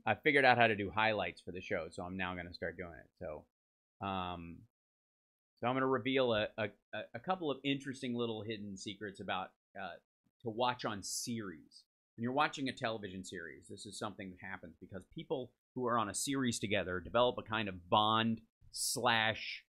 I figured out how to do highlights for the show, so I'm now going to start doing it. Um, so I'm going to reveal a couple of interesting little hidden secrets about to watch on series. When you're watching a television series, this is something that happens because people who are on a series together develop a kind of bond slash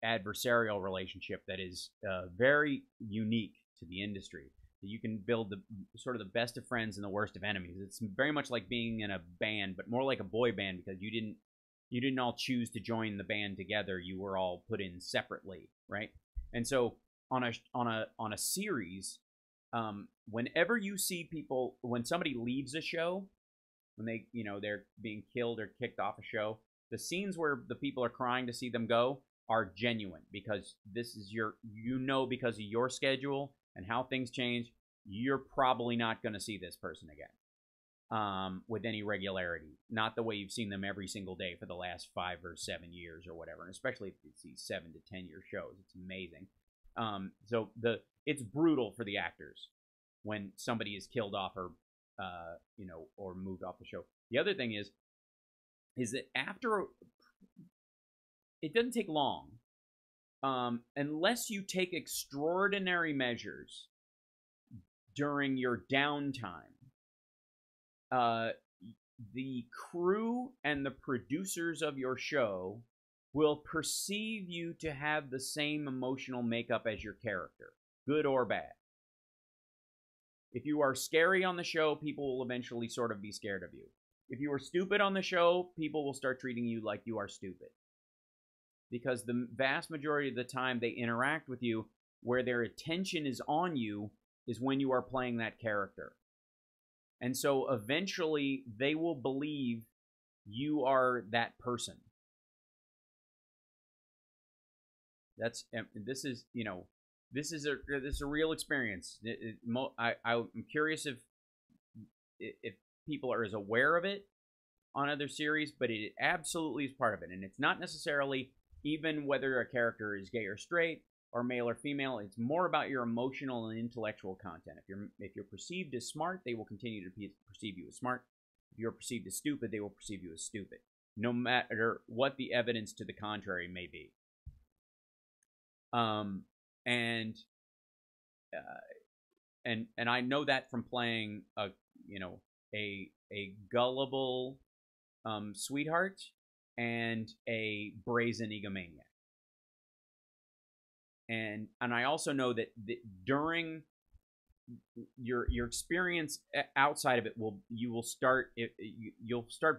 adversarial relationship that is very unique to the industry. You can build the sort of the best of friends and the worst of enemies. It's very much like being in a band, but more like a boy band because you didn't all choose to join the band together. You were all put in separately, right? And so on a series, whenever you see people, when somebody leaves a show, when they're being killed or kicked off a show, the scenes where the people are crying to see them go are genuine because this is because of your schedule and how things change, you're probably not going to see this person again with any regularity. Not the way you've seen them every single day for the last 5 or 7 years or whatever, and especially if it's these 7 to 10 year shows. It's amazing. So it's brutal for the actors when somebody is killed off or or moved off the show. The other thing is that after it doesn't take long, unless you take extraordinary measures during your downtime, the crew and the producers of your show will perceive you to have the same emotional makeup as your character, good or bad. If you are scary on the show, people will eventually sort of be scared of you. If you are stupid on the show, people will start treating you like you are stupid. Because the vast majority of the time they interact with you, where their attention is on you, is when you are playing that character. And so eventually they will believe you are that person. This is a real experience. I'm curious if people are as aware of it on other series, but it absolutely is part of it. And it's not necessarily even whether a character is gay or straight or male or female. It's more about your emotional and intellectual content. If you're perceived as smart, they will continue to perceive you as smart. If you're perceived as stupid, they will perceive you as stupid, no matter what the evidence to the contrary may be. And I know that from playing a gullible sweetheart and a brazen egomaniac. And I also know that during your experience outside of it you'll start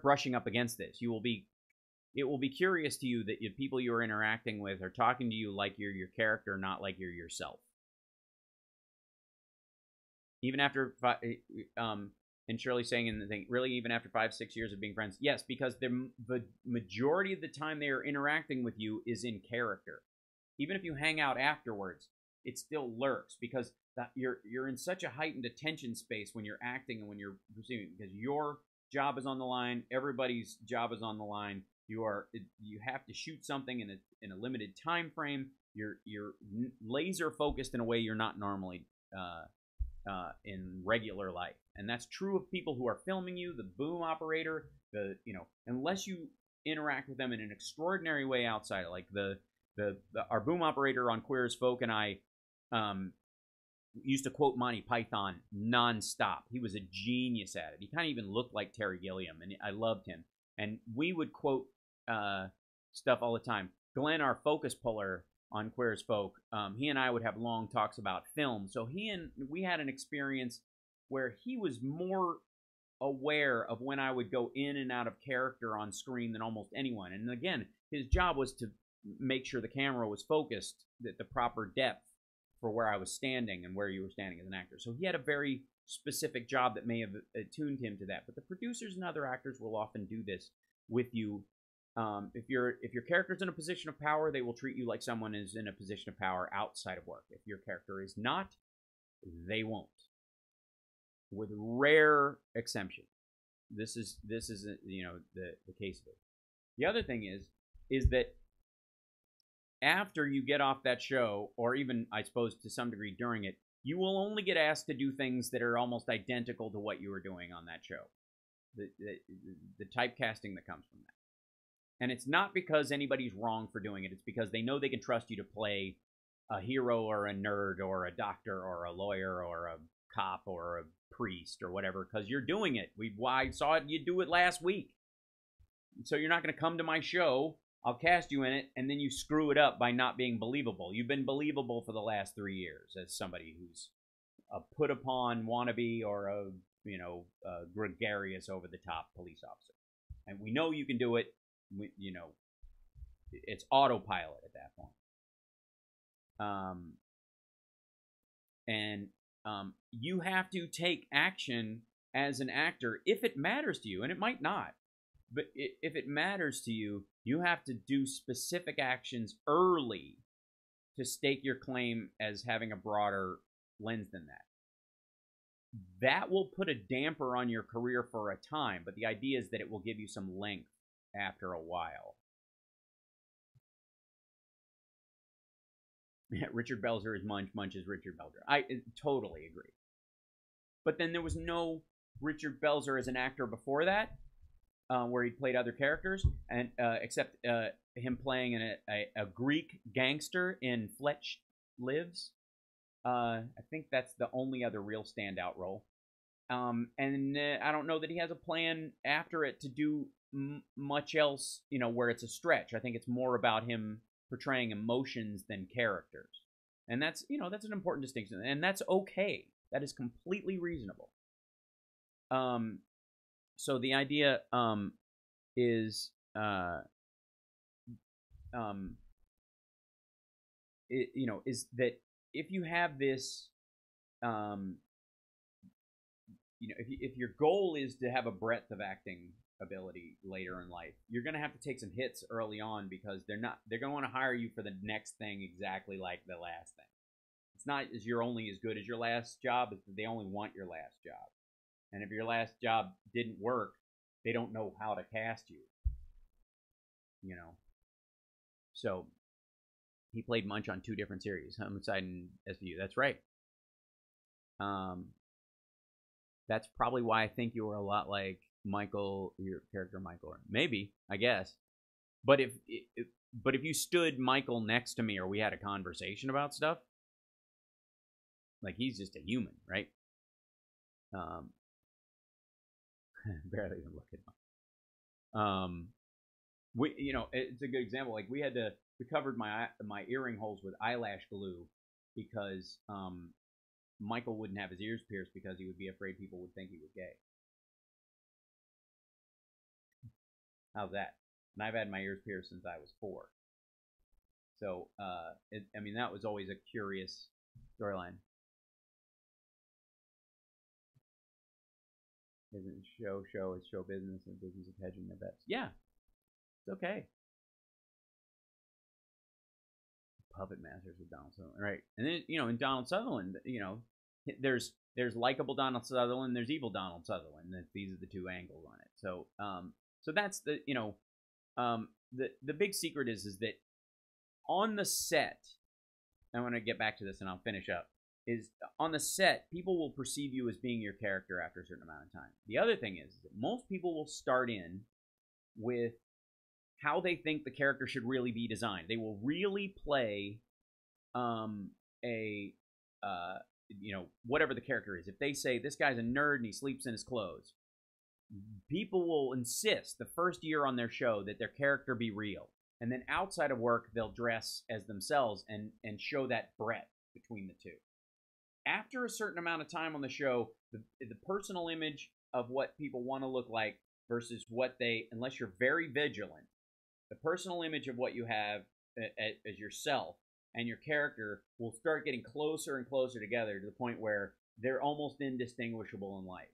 brushing up against this. It will be curious to you that the people you are interacting with are talking to you like you're your character, not like you're yourself. Even after, and Shirley's saying in the thing, really even after 5-6 years of being friends, yes, because the majority of the time they are interacting with you is in character. Even if you hang out afterwards, it still lurks because you're in such a heightened attention space when you're acting and when you're perceiving, because your job is on the line, everybody's job is on the line. You have to shoot something in a limited time frame. You're laser focused in a way you're not normally in regular life, and that's true of people who are filming you, the boom operator, unless you interact with them in an extraordinary way outside, like our boom operator on Queer as Folk and I used to quote Monty Python nonstop. He was a genius at it. He kind of even looked like Terry Gilliam, and I loved him. And we would quote stuff all the time. Glenn, our focus puller on Queer as Folk, he and I would have long talks about film. So we had an experience where he was more aware of when I would go in and out of character on screen than almost anyone. And again, his job was to make sure the camera was focused at the proper depth for where I was standing and where you were standing as an actor. So he had a very specific job that may have attuned him to that. But the producers and other actors will often do this with you. If your character's in a position of power, they will treat you like someone is in a position of power outside of work. If your character is not, they won't. With rare exception. This is the case of it. The other thing is that after you get off that show, or even I suppose to some degree during it, you will only get asked to do things that are almost identical to what you were doing on that show. The typecasting that comes from that. And it's not because anybody's wrong for doing it. It's because they know they can trust you to play a hero or a nerd or a doctor or a lawyer or a cop or a priest or whatever, because you're doing it. I saw it, you do it last week. So you're not going to come to my show, I'll cast you in it, and then you screw it up by not being believable. You've been believable for the last 3 years as somebody who's a put-upon wannabe or a gregarious, over-the-top police officer. And we know you can do it. It's autopilot at that point. You have to take action as an actor if it matters to you, and it might not. But if it matters to you, you have to do specific actions early to stake your claim as having a broader lens than that. That will put a damper on your career for a time, but the idea is that it will give you some length after a while. Richard Belzer is Munch, Munch is Richard Belzer. I totally agree. But then there was no Richard Belzer as an actor before that, where he played other characters, and except him playing a Greek gangster in Fletch Lives. I think that's the only other real standout role. And I don't know that he has a plan after it to do much else, where it's a stretch. I think it's more about him portraying emotions than characters. And that's an important distinction. And that's okay. That is completely reasonable. So the idea is is that if you have this, if your goal is to have a breadth of acting ability later in life, you're going to have to take some hits early on, because they're going to want to hire you for the next thing exactly like the last thing. It's not as you're only as good as your last job, it's that they only want your last job. And if your last job didn't work, they don't know how to cast you. So he played Munch on 2 different series, Homicide and SVU. That's right. That's probably why I think you were a lot like Michael, your character Michael, or maybe, I guess. But if you stood Michael next to me, or we had a conversation about stuff, like, he's just a human, right? Barely even look at him. It's a good example. Like, we covered my earring holes with eyelash glue because Michael wouldn't have his ears pierced because he would be afraid people would think he was gay. How's that? And I've had my ears pierced since I was 4. So, that was always a curious storyline. Isn't show is show business, and business is hedging their bets. Yeah, it's okay. Puppet Masters with Donald Sutherland, right? And then in Donald Sutherland, there's likable Donald Sutherland, there's evil Donald Sutherland. These are the 2 angles on it. So so that's the the big secret is that on the set, I want to get back to this and I'll finish up. Is on the set, people will perceive you as being your character after a certain amount of time. The other thing is that most people will start in with how they think the character should really be designed. They will really play whatever the character is. If they say this guy's a nerd and he sleeps in his clothes, people will insist the first year on their show that their character be real. And then outside of work, they'll dress as themselves and show that breadth between the 2. After a certain amount of time on the show, the personal image of what people want to look like versus what unless you're very vigilant, the personal image of what you have as yourself and your character will start getting closer and closer together to the point where they're almost indistinguishable in life.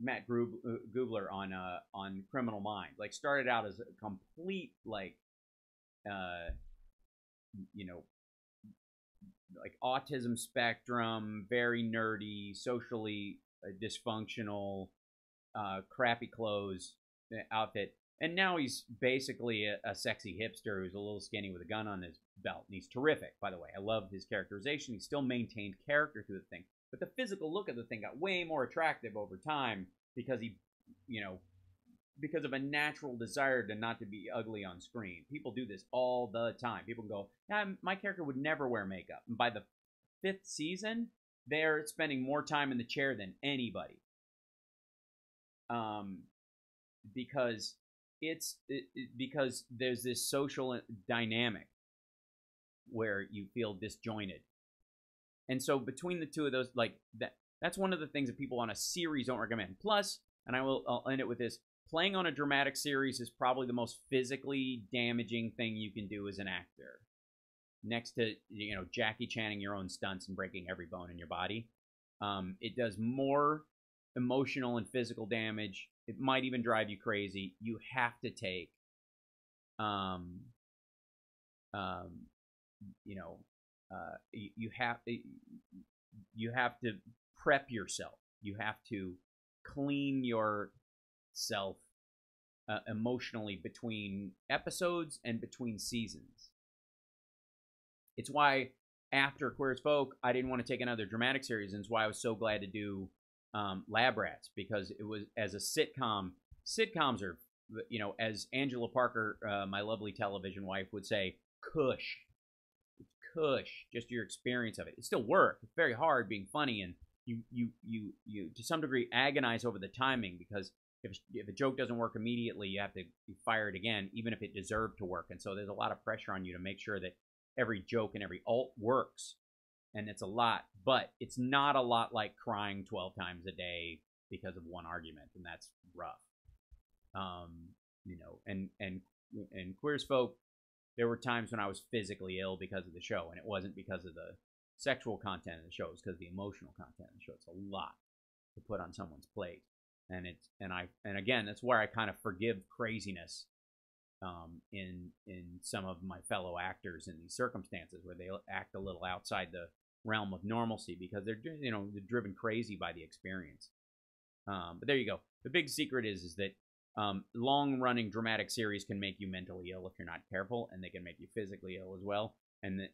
Matt Gubler on Criminal Minds, like, started out as a complete like autism spectrum, very nerdy, socially dysfunctional, crappy clothes outfit, And now he's basically a sexy hipster who's a little skinny with a gun on his belt. And he's terrific, by the way. I love his characterization. He still maintained character through the thing. But the physical look of the thing got way more attractive over time because he, you know, because of a natural desire to not to be ugly on screen. People do this all the time. People go, yeah, my character would never wear makeup. And by the 5th season, they're spending more time in the chair than anybody. Because because there's this social dynamic where you feel disjointed. And so between the two of those, like that's one of the things that people on a series don't recommend. Plus, and I'll end it with this, playing on a dramatic series is probably the most physically damaging thing you can do as an actor. Next to, you know, Jackie Channing your own stunts and breaking every bone in your body. It does more emotional and physical damage. It might even drive you crazy. You have to take, you have to prep yourself. You have to clean yourself emotionally between episodes and between seasons. It's why after Queer as Folk, I didn't want to take another dramatic series, and it's why I was so glad to do Lab Rats, because it was as a sitcom. Sitcoms are, you know, as Angela Parker, my lovely television wife, would say, cush. It's cush, just your experience of it. It still works. It's very hard being funny, and you to some degree agonize over the timing, because if a joke doesn't work immediately, you have to fire it again, even if it deserved to work. And so there's a lot of pressure on you to make sure that every joke and every alt works. And it's a lot, but it's not a lot like crying 12 times a day because of one argument, and that's rough. You know, and Queer as Folk, there were times when I was physically ill because of the show, and it wasn't because of the sexual content of the show. It's because of the emotional content of the show. It's a lot to put on someone's plate, and again, that's where I kind of forgive craziness in some of my fellow actors in these circumstances where they act a little outside the realm of normalcy because they're driven crazy by the experience. But there you go. The big secret is that long-running dramatic series can make you mentally ill if you're not careful, and they can make you physically ill as well. And that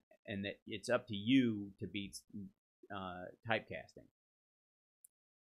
it's up to you to beat typecasting.